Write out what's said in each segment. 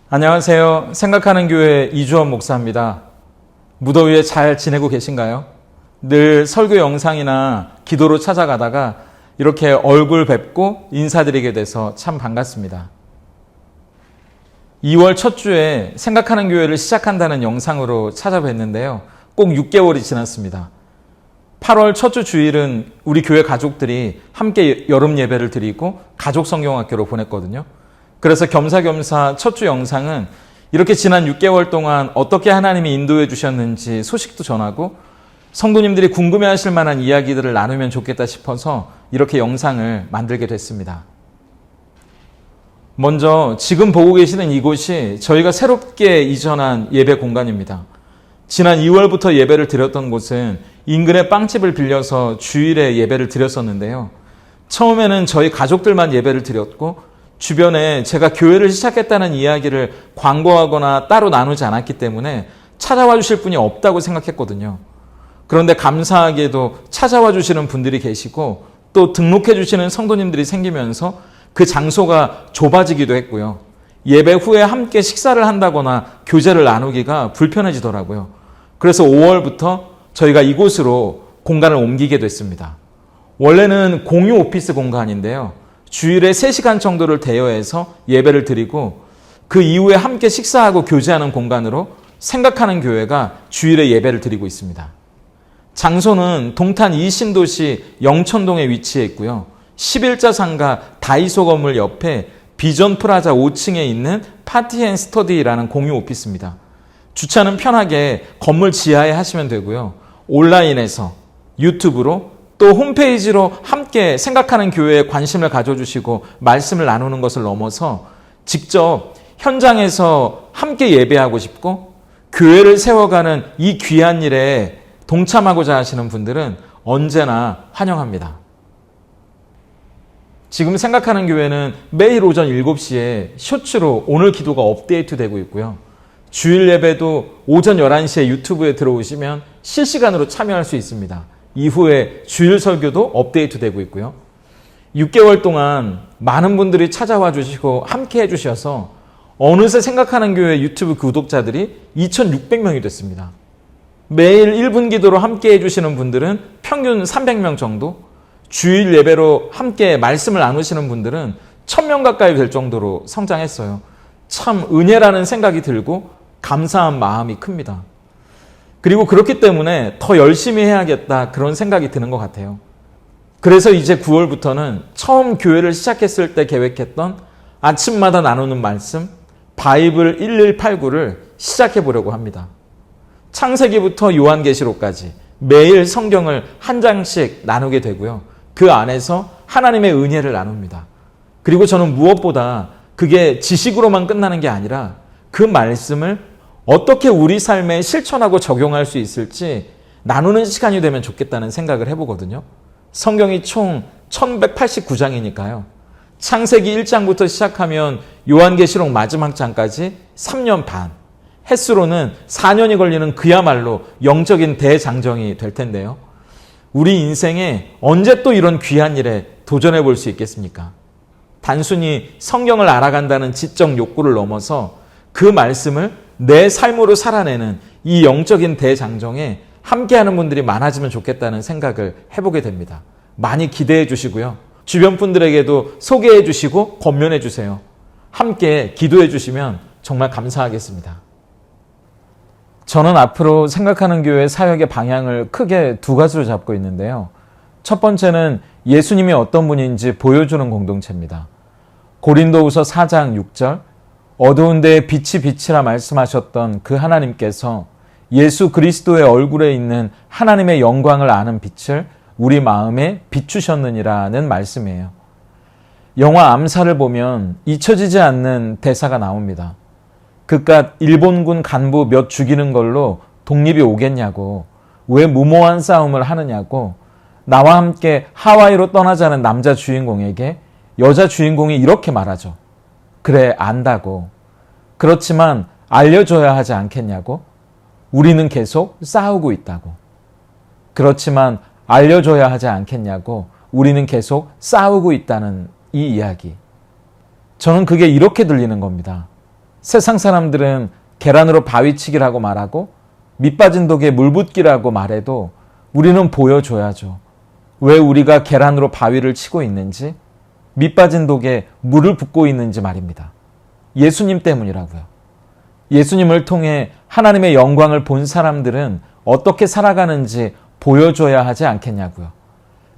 안녕하세요. 생각하는 교회 이주원 목사입니다. 무더위에 잘 지내고 계신가요? 늘 설교 영상이나 기도로 찾아가다가 이렇게 얼굴 뵙고 인사드리게 돼서 참 반갑습니다. 2월 첫 주에 생각하는 교회를 시작한다는 영상으로 찾아뵀는데요. 꼭 6개월이 지났습니다. 8월 첫 주 주일은 우리 교회 가족들이 함께 여름 예배를 드리고 가족 성경학교로 보냈거든요. 그래서 겸사겸사 첫 주 영상은 이렇게 지난 6개월 동안 어떻게 하나님이 인도해 주셨는지 소식도 전하고 성도님들이 궁금해하실 만한 이야기들을 나누면 좋겠다 싶어서 이렇게 영상을 만들게 됐습니다. 먼저 지금 보고 계시는 이곳이 저희가 새롭게 이전한 예배 공간입니다. 지난 2월부터 예배를 드렸던 곳은 인근의 빵집을 빌려서 주일에 예배를 드렸었는데요. 처음에는 저희 가족들만 예배를 드렸고 주변에 제가 교회를 시작했다는 이야기를 광고하거나 따로 나누지 않았기 때문에 찾아와 주실 분이 없다고 생각했거든요. 그런데 감사하게도 찾아와 주시는 분들이 계시고 또 등록해 주시는 성도님들이 생기면서 그 장소가 좁아지기도 했고요. 예배 후에 함께 식사를 한다거나 교제를 나누기가 불편해지더라고요. 그래서 5월부터 저희가 이곳으로 공간을 옮기게 됐습니다. 원래는 공유 오피스 공간인데요. 주일에 3시간 정도를 대여해서 예배를 드리고 그 이후에 함께 식사하고 교제하는 공간으로 생각하는 교회가 주일에 예배를 드리고 있습니다. 장소는 동탄 이신도시 영천동에 위치해 있고요. 11자 상가 다이소 건물 옆에 비전 프라자 5층에 있는 파티앤스터디라는 공유 오피스입니다. 주차는 편하게 건물 지하에 하시면 되고요. 온라인에서 유튜브로 또 홈페이지로 함께 생각하는 교회에 관심을 가져주시고 말씀을 나누는 것을 넘어서 직접 현장에서 함께 예배하고 싶고 교회를 세워가는 이 귀한 일에 동참하고자 하시는 분들은 언제나 환영합니다. 지금 생각하는 교회는 매일 오전 7시에 쇼츠로 오늘 기도가 업데이트되고 있고요. 주일 예배도 오전 11시에 유튜브에 들어오시면 실시간으로 참여할 수 있습니다. 이후에 주일 설교도 업데이트되고 있고요. 6개월 동안 많은 분들이 찾아와 주시고 함께 해주셔서 어느새 생각하는 교회 유튜브 구독자들이 2,600명이 됐습니다. 매일 1분 기도로 함께 해주시는 분들은 평균 300명 정도, 주일 예배로 함께 말씀을 나누시는 분들은 1,000명 가까이 될 정도로 성장했어요. 참 은혜라는 생각이 들고 감사한 마음이 큽니다. 그리고 그렇기 때문에 더 열심히 해야겠다 그런 생각이 드는 것 같아요. 그래서 이제 9월부터는 처음 교회를 시작했을 때 계획했던 아침마다 나누는 말씀 바이블 1189를 시작해 보려고 합니다. 창세기부터 요한계시록까지 매일 성경을 한 장씩 나누게 되고요. 그 안에서 하나님의 은혜를 나눕니다. 그리고 저는 무엇보다 그게 지식으로만 끝나는 게 아니라 그 말씀을 어떻게 우리 삶에 실천하고 적용할 수 있을지 나누는 시간이 되면 좋겠다는 생각을 해보거든요. 성경이 총 1189장이니까요. 창세기 1장부터 시작하면 요한계시록 마지막 장까지 3년 반, 횟수로는 4년이 걸리는 그야말로 영적인 대장정이 될 텐데요. 우리 인생에 언제 또 이런 귀한 일에 도전해 볼 수 있겠습니까? 단순히 성경을 알아간다는 지적 욕구를 넘어서 그 말씀을 내 삶으로 살아내는 이 영적인 대장정에 함께하는 분들이 많아지면 좋겠다는 생각을 해보게 됩니다. 많이 기대해 주시고요. 주변 분들에게도 소개해 주시고 권면해 주세요. 함께 기도해 주시면 정말 감사하겠습니다. 저는 앞으로 생각하는 교회 사역의 방향을 크게 2가지로 잡고 있는데요. 첫 번째는 예수님이 어떤 분인지 보여주는 공동체입니다. 고린도후서 4장 6절 어두운 데에 빛이 빛이라 말씀하셨던 그 하나님께서 예수 그리스도의 얼굴에 있는 하나님의 영광을 아는 빛을 우리 마음에 비추셨느니라는 말씀이에요. 영화 암살을 보면 잊혀지지 않는 대사가 나옵니다. 그깟 일본군 간부 몇 죽이는 걸로 독립이 오겠냐고, 왜 무모한 싸움을 하느냐고, 나와 함께 하와이로 떠나자는 남자 주인공에게 여자 주인공이 이렇게 말하죠. 그래, 안다고. 그렇지만 알려줘야 하지 않겠냐고? 우리는 계속 싸우고 있다고. 그렇지만 알려줘야 하지 않겠냐고? 우리는 계속 싸우고 있다는 이 이야기. 저는 그게 이렇게 들리는 겁니다. 세상 사람들은 계란으로 바위치기라고 말하고 밑빠진 독에 물 붓기라고 말해도 우리는 보여줘야죠. 왜 우리가 계란으로 바위를 치고 있는지, 밑빠진 독에 물을 붓고 있는지 말입니다. 예수님 때문이라고요. 예수님을 통해 하나님의 영광을 본 사람들은 어떻게 살아가는지 보여줘야 하지 않겠냐고요.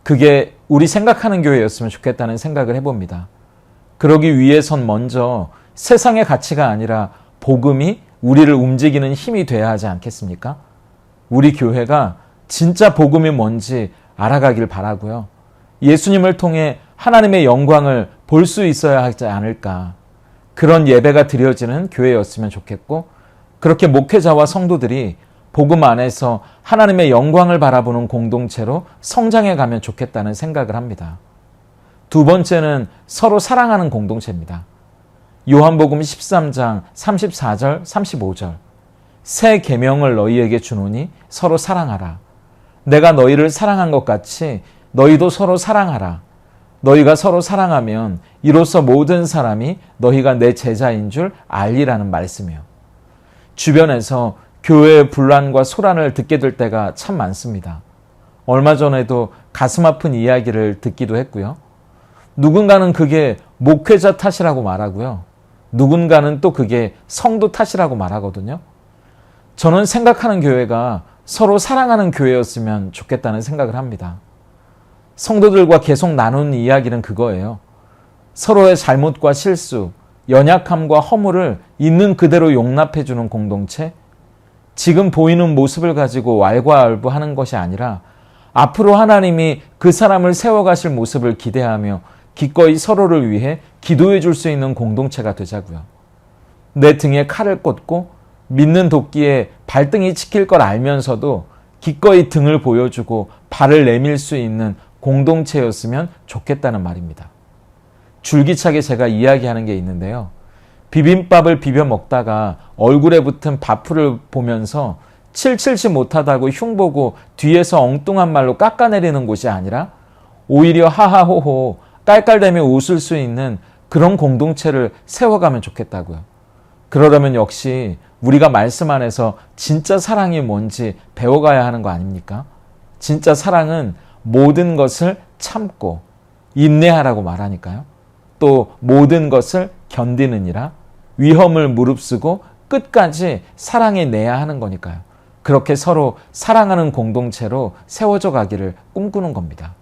그게 우리 생각하는 교회였으면 좋겠다는 생각을 해봅니다. 그러기 위해선 먼저 세상의 가치가 아니라 복음이 우리를 움직이는 힘이 돼야 하지 않겠습니까? 우리 교회가 진짜 복음이 뭔지 알아가길 바라고요. 예수님을 통해 하나님의 영광을 볼 수 있어야 하지 않을까. 그런 예배가 드려지는 교회였으면 좋겠고, 그렇게 목회자와 성도들이 복음 안에서 하나님의 영광을 바라보는 공동체로 성장해 가면 좋겠다는 생각을 합니다. 두 번째는 서로 사랑하는 공동체입니다. 요한복음 13장 34절 35절 새 계명을 너희에게 주노니 서로 사랑하라. 내가 너희를 사랑한 것 같이 너희도 서로 사랑하라. 너희가 서로 사랑하면 이로써 모든 사람이 너희가 내 제자인 줄 알리라는 말씀이요. 주변에서 교회의 분란과 소란을 듣게 될 때가 참 많습니다. 얼마 전에도 가슴 아픈 이야기를 듣기도 했고요. 누군가는 그게 목회자 탓이라고 말하고요. 누군가는 또 그게 성도 탓이라고 말하거든요. 저는 생각하는 교회가 서로 사랑하는 교회였으면 좋겠다는 생각을 합니다. 성도들과 계속 나누는 이야기는 그거예요. 서로의 잘못과 실수, 연약함과 허물을 있는 그대로 용납해주는 공동체, 지금 보이는 모습을 가지고 왈가왈부하는 것이 아니라 앞으로 하나님이 그 사람을 세워가실 모습을 기대하며 기꺼이 서로를 위해 기도해 줄 수 있는 공동체가 되자고요. 내 등에 칼을 꽂고 믿는 도끼에 발등이 찍힐 걸 알면서도 기꺼이 등을 보여주고 발을 내밀 수 있는 공동체였으면 좋겠다는 말입니다. 줄기차게 제가 이야기하는 게 있는데요. 비빔밥을 비벼 먹다가 얼굴에 붙은 밥풀을 보면서 칠칠치 못하다고 흉보고 뒤에서 엉뚱한 말로 깎아내리는 곳이 아니라 오히려 하하호호 깔깔대며 웃을 수 있는 그런 공동체를 세워가면 좋겠다고요. 그러려면 역시 우리가 말씀 안에서 진짜 사랑이 뭔지 배워가야 하는 거 아닙니까? 진짜 사랑은 모든 것을 참고 인내하라고 말하니까요. 또 모든 것을 견디느니라, 위험을 무릅쓰고 끝까지 사랑해 내야 하는 거니까요. 그렇게 서로 사랑하는 공동체로 세워져 가기를 꿈꾸는 겁니다.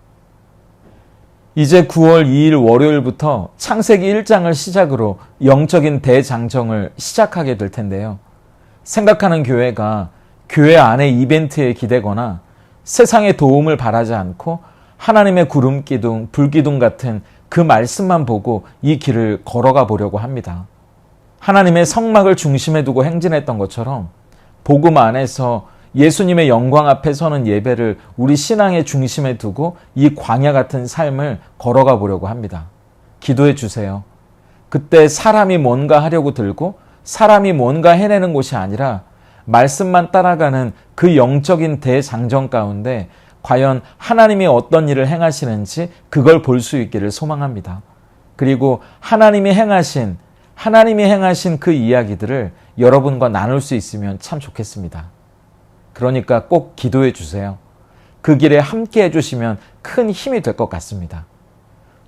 이제 9월 2일 월요일부터 창세기 1장을 시작으로 영적인 대장정을 시작하게 될 텐데요. 생각하는 교회가 교회 안의 이벤트에 기대거나 세상의 도움을 바라지 않고 하나님의 구름기둥, 불기둥 같은 그 말씀만 보고 이 길을 걸어가 보려고 합니다. 하나님의 성막을 중심에 두고 행진했던 것처럼 복음 안에서 예수님의 영광 앞에 서는 예배를 우리 신앙의 중심에 두고 이 광야 같은 삶을 걸어가 보려고 합니다. 기도해 주세요. 그때 사람이 뭔가 하려고 들고 사람이 뭔가 해내는 곳이 아니라 말씀만 따라가는 그 영적인 대장정 가운데 과연 하나님이 어떤 일을 행하시는지 그걸 볼 수 있기를 소망합니다. 그리고 하나님이 행하신 그 이야기들을 여러분과 나눌 수 있으면 참 좋겠습니다. 그러니까 꼭 기도해 주세요. 그 길에 함께 해주시면 큰 힘이 될 것 같습니다.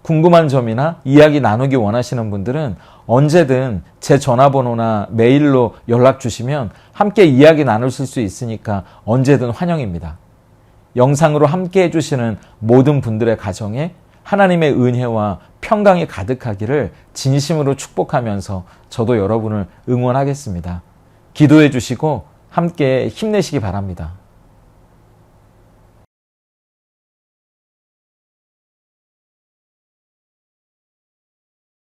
궁금한 점이나 이야기 나누기 원하시는 분들은 언제든 제 전화번호나 메일로 연락 주시면 함께 이야기 나누실 수 있으니까 언제든 환영입니다. 영상으로 함께 해주시는 모든 분들의 가정에 하나님의 은혜와 평강이 가득하기를 진심으로 축복하면서 저도 여러분을 응원하겠습니다. 기도해 주시고 함께 힘내시기 바랍니다.